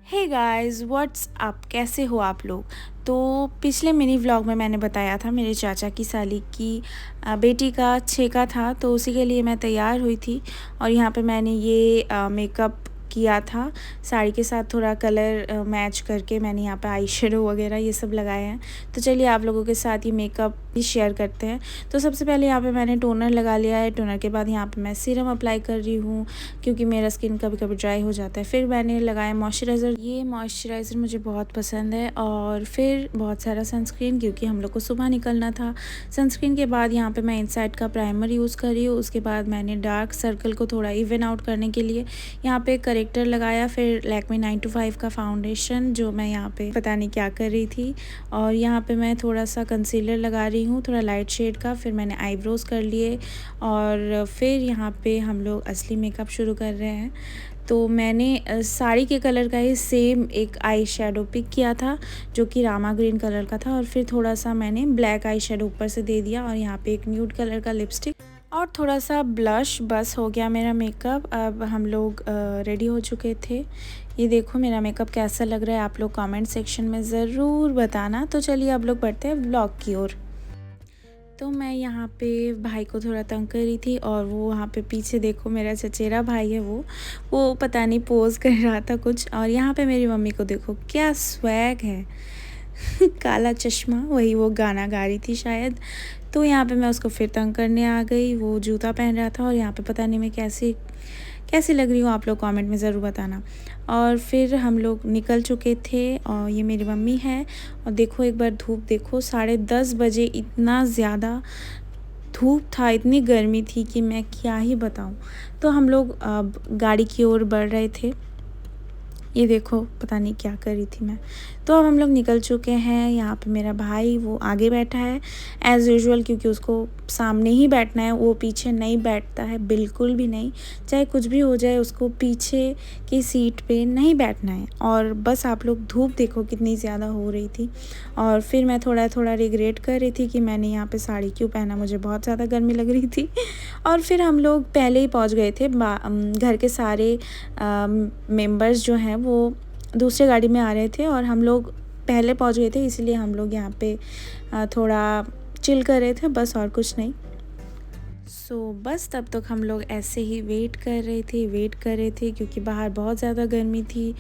Hey guys what's up, कैसे हो आप लोग। तो पिछले मिनी व्लॉग में मैंने बताया था मेरे चाचा की साली की बेटी का छेका था, तो उसी के लिए मैं तैयार हुई थी। और यहाँ पे मैंने ये मेकअप किया था, साड़ी के साथ थोड़ा कलर मैच करके मैंने यहाँ पे आई शेडो वगैरह ये सब लगाए हैं। तो चलिए आप लोगों के साथ ये मेकअप भी शेयर करते हैं। तो सबसे पहले यहाँ पे मैंने टोनर लगा लिया है। टोनर के बाद यहाँ पे मैं सीरम अप्लाई कर रही हूँ, क्योंकि मेरा स्किन कभी कभी ड्राई हो जाता है। फिर मैंने लगाया मॉइस्चराइज़र। ये मॉइस्चराइज़र मुझे बहुत पसंद है। और फिर बहुत सारा सनस्क्रीन, क्योंकि हम लोग को सुबह निकलना था। सनस्क्रीन के बाद यहाँ पे मैं इनसाइड का प्राइमर यूज़ कर रही हूँ। उसके बाद मैंने डार्क सर्कल को थोड़ा इवन आउट करने के लिए यहाँ पे करेक्टर लगाया। फिर लैक्मे 925 का फाउंडेशन, जो मैं यहाँ पे पता नहीं क्या कर रही थी। और यहाँ पे मैं थोड़ा सा कंसीलर लगा रही हूँ, थोड़ा लाइट शेड का। फिर मैंने आईब्रोज़ कर लिए और फिर यहाँ पे हम लोग असली मेकअप शुरू कर रहे हैं। तो मैंने साड़ी के कलर का ही सेम एक आई शेडो पिक किया था, जो कि रामा ग्रीन कलर का था। और फिर थोड़ा सा मैंने ब्लैक आई शेडो ऊपर से दे दिया और यहाँ पे एक न्यूड कलर का लिपस्टिक और थोड़ा सा ब्लश। बस हो गया मेरा मेकअप। अब हम लोग रेडी हो चुके थे। ये देखो मेरा मेकअप कैसा लग रहा है, आप लोग कमेंट सेक्शन में ज़रूर बताना। तो चलिए अब लोग बढ़ते हैं व्लॉग की ओर। तो मैं यहाँ पे भाई को थोड़ा तंग कर रही थी, और वो वहाँ पे पीछे देखो मेरा चचेरा भाई है, वो पता नहीं पोज कर रहा था कुछ। और यहाँ पे मेरी मम्मी को देखो क्या स्वैग है। काला चश्मा, वही वो गाना गा रही थी शायद। तो यहाँ पे मैं उसको फिर तंग करने आ गई। वो जूता पहन रहा था और यहाँ पे पता नहीं मैं कैसी कैसी लग रही हूँ, आप लोग कमेंट में ज़रूर बताना। और फिर हम लोग निकल चुके थे और ये मेरी मम्मी है। और देखो एक बार धूप देखो, 10:30 बजे इतना ज़्यादा धूप था, इतनी गर्मी थी कि मैं क्या ही बताऊँ। तो हम लोग अब गाड़ी की ओर बढ़ रहे थे। ये देखो पता नहीं क्या कर रही थी मैं। तो अब हम लोग निकल चुके हैं। यहाँ पे मेरा भाई वो आगे बैठा है एज़ यूजुअल, क्योंकि उसको सामने ही बैठना है, वो पीछे नहीं बैठता है बिल्कुल भी नहीं। चाहे कुछ भी हो जाए, उसको पीछे की सीट पे नहीं बैठना है। और बस आप लोग धूप देखो कितनी ज़्यादा हो रही थी। और फिर मैं थोड़ा थोड़ा रिग्रेट कर रही थी कि मैंने यहाँ पे साड़ी क्यों पहना, मुझे बहुत ज़्यादा गर्मी लग रही थी। और फिर हम लोग पहले ही पहुँच गए थे। घर के सारे मेंबर्स जो हैं वो दूसरे गाड़ी में आ रहे थे और हम लोग पहले पहुंच गए थे, इसलिए हम लोग यहाँ पे थोड़ा चिल कर रहे थे, बस और कुछ नहीं। बस तब तक हम लोग ऐसे ही वेट कर रहे थे, क्योंकि बाहर बहुत ज़्यादा गर्मी थी।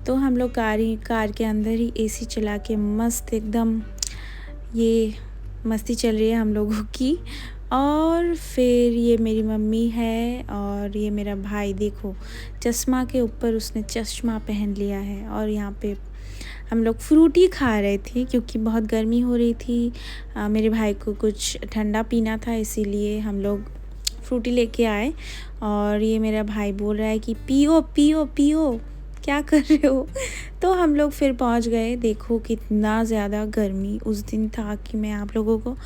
तो हम लोग कार के अंदर ही एसी चला के मस्त एकदम ये मस्ती चल रही है हम लोगों की। और फिर ये मेरी मम्मी है और ये मेरा भाई, देखो चश्मा के ऊपर उसने चश्मा पहन लिया है। और यहाँ पे हम लोग फ्रूटी खा रहे थे, क्योंकि बहुत गर्मी हो रही थी। मेरे भाई को कुछ ठंडा पीना था, इसीलिए हम लोग फ्रूटी लेके आए। और ये मेरा भाई बोल रहा है कि पियो पियो पियो, क्या कर रहे हो। तो हम लोग फिर पहुंच गए। देखो कितना ज़्यादा गर्मी उस दिन था कि मैं आप लोगों को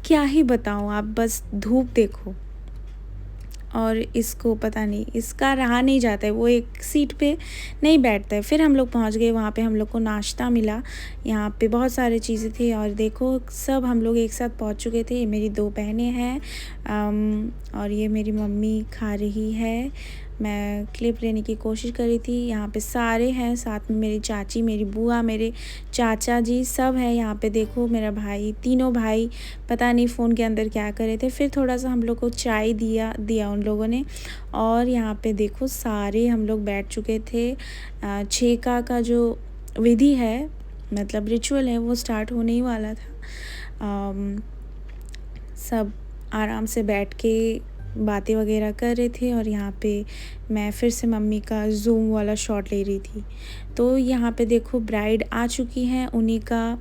क्या ही बताऊं, आप बस धूप देखो। और इसको पता नहीं, इसका रहा नहीं जाता है, वो एक सीट पे नहीं बैठता है। फिर हम लोग पहुंच गए, वहाँ पे हम लोग को नाश्ता मिला। यहाँ पे बहुत सारी चीज़ें थी और देखो सब हम लोग एक साथ पहुंच चुके थे। ये मेरी दो बहनें हैं और ये मेरी मम्मी खा रही है। मैं क्लिप लेने की कोशिश कर रही थी। यहाँ पे सारे हैं, साथ में मेरी चाची, मेरी बुआ, मेरे चाचा जी सब हैं यहाँ पे। देखो मेरा भाई, तीनों भाई पता नहीं फ़ोन के अंदर क्या कर रहे थे। फिर थोड़ा सा हम लोग को चाय दिया उन लोगों ने। और यहाँ पे देखो सारे हम लोग बैठ चुके थे। छेका का जो विधि है, मतलब रिचुअल है, वो स्टार्ट होने ही वाला था। सब आराम से बैठ के बातें वगैरह कर रहे थे। और यहाँ पे मैं फिर से मम्मी का जूम वाला शॉट ले रही थी। तो यहाँ पे देखो ब्राइड आ चुकी हैं, उन्हीं का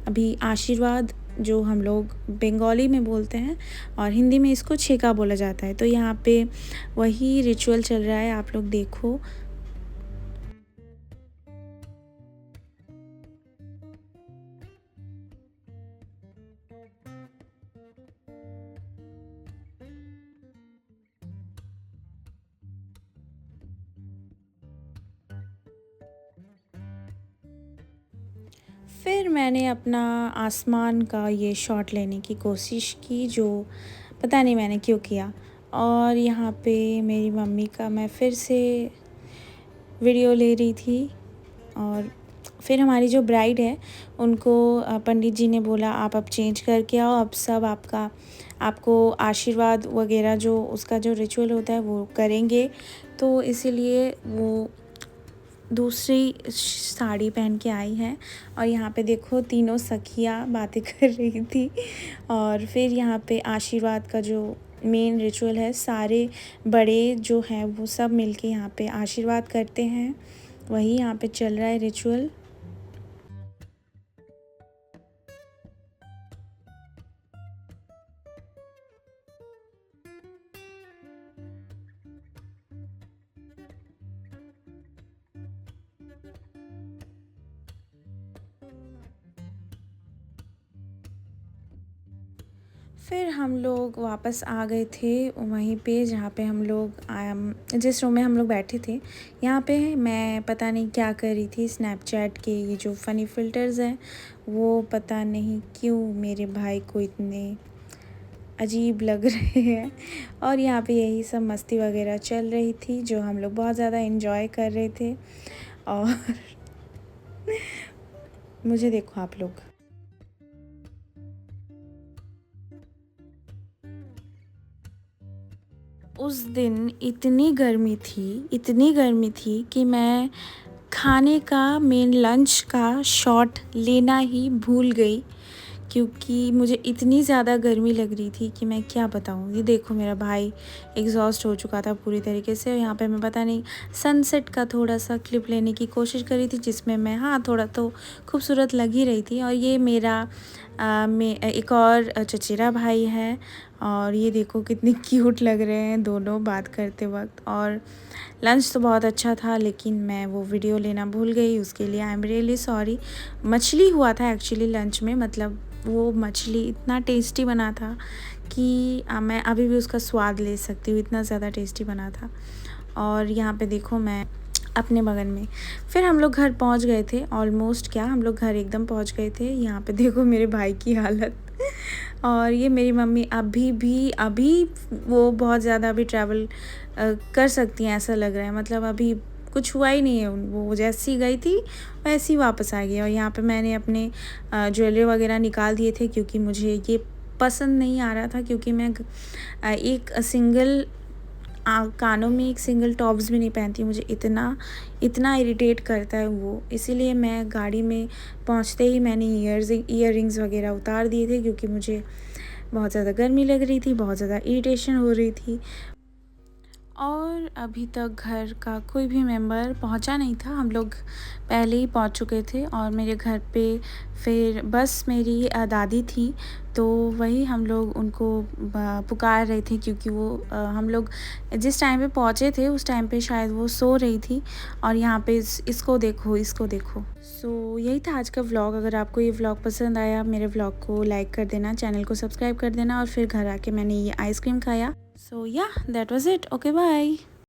अभी आशीर्वाद, जो हम लोग बंगाली में बोलते हैं और हिंदी में इसको छेका बोला जाता है। तो यहाँ पे वही रिचुअल चल रहा है, आप लोग देखो। फिर मैंने अपना आसमान का ये शॉट लेने की कोशिश की, जो पता नहीं मैंने क्यों किया। और यहाँ पे मेरी मम्मी का मैं फिर से वीडियो ले रही थी। और फिर हमारी जो ब्राइड है उनको पंडित जी ने बोला आप अब चेंज करके आओ, अब सब आपको आशीर्वाद वगैरह जो उसका जो रिचुअल होता है वो करेंगे। तो इसीलिए वो दूसरी साड़ी पहन के आई है। और यहाँ पे देखो तीनों सखियाँ बातें कर रही थी। और फिर यहाँ पे आशीर्वाद का जो मेन रिचुअल है, सारे बड़े जो हैं वो सब मिलके यहाँ पे आशीर्वाद करते हैं, वही यहाँ पे चल रहा है रिचुअल। फिर हम लोग वापस आ गए थे वहीं पे जहाँ पे हम लोग जिस रूम में हम लोग बैठे थे। यहाँ पे मैं पता नहीं क्या कर रही थी, स्नैपचैट के ये जो फ़नी फ़िल्टर्स हैं वो पता नहीं क्यों मेरे भाई को इतने अजीब लग रहे हैं। और यहाँ पे यही सब मस्ती वगैरह चल रही थी जो हम लोग बहुत ज़्यादा एंजॉय कर रहे थे। और मुझे देखो आप लोग, उस दिन इतनी गर्मी थी कि मैं खाने का मेन लंच का शॉट लेना ही भूल गई, क्योंकि मुझे इतनी ज़्यादा गर्मी लग रही थी कि मैं क्या बताऊँ। ये देखो मेरा भाई एग्जॉस्ट हो चुका था पूरी तरीके से। और यहाँ पे मैं पता नहीं सनसेट का थोड़ा सा क्लिप लेने की कोशिश करी थी, जिसमें मैं हाँ थोड़ा तो खूबसूरत लग ही रही थी। और ये मेरा एक और चचेरा भाई है, और ये देखो कितने क्यूट लग रहे हैं दोनों बात करते वक्त। और लंच तो बहुत अच्छा था, लेकिन मैं वो वीडियो लेना भूल गई, उसके लिए आई एम रियली सॉरी। मछली हुआ था एक्चुअली लंच में, मतलब वो मछली इतना टेस्टी बना था कि मैं अभी भी उसका स्वाद ले सकती हूँ, इतना ज़्यादा टेस्टी बना था। और यहाँ पे देखो मैं अपने बगल में, फिर हम लोग घर पहुँच गए थे, ऑलमोस्ट क्या हम लोग घर एकदम पहुँच गए थे। यहाँ पे देखो मेरे भाई की हालत। और ये मेरी मम्मी अभी वो बहुत ज़्यादा अभी ट्रैवल कर सकती हैं ऐसा लग रहा है, मतलब अभी कुछ हुआ ही नहीं है। वो जैसी गई थी वैसी वापस आ गई। और यहाँ पे मैंने अपने ज्वेलरी वगैरह निकाल दिए थे, क्योंकि मुझे ये पसंद नहीं आ रहा था, क्योंकि मैं एक सिंगल कानों में एक सिंगल टॉप्स भी नहीं पहनती, मुझे इतना इरिटेट करता है वो। इसीलिए मैं गाड़ी में पहुंचते ही मैंने ईयररिंग्स वगैरह उतार दिए थे, क्योंकि मुझे बहुत ज़्यादा गर्मी लग रही थी, बहुत ज़्यादा इरिटेशन हो रही थी। और अभी तक घर का कोई भी मेंबर पहुंचा नहीं था, हम लोग पहले ही पहुंच चुके थे। और मेरे घर पे फिर बस मेरी दादी थी, तो वही हम लोग उनको पुकार रहे थे, क्योंकि वो हम लोग जिस टाइम पे पहुंचे थे उस टाइम पे शायद वो सो रही थी। और यहाँ पे इसको देखो। सो यही था आज का व्लॉग। अगर आपको ये व्लॉग पसंद आया, मेरे व्लॉग को लाइक कर देना, चैनल को सब्सक्राइब कर देना। और फिर घर आके मैंने ये आइसक्रीम खाया। So yeah, that was it. Okay, bye.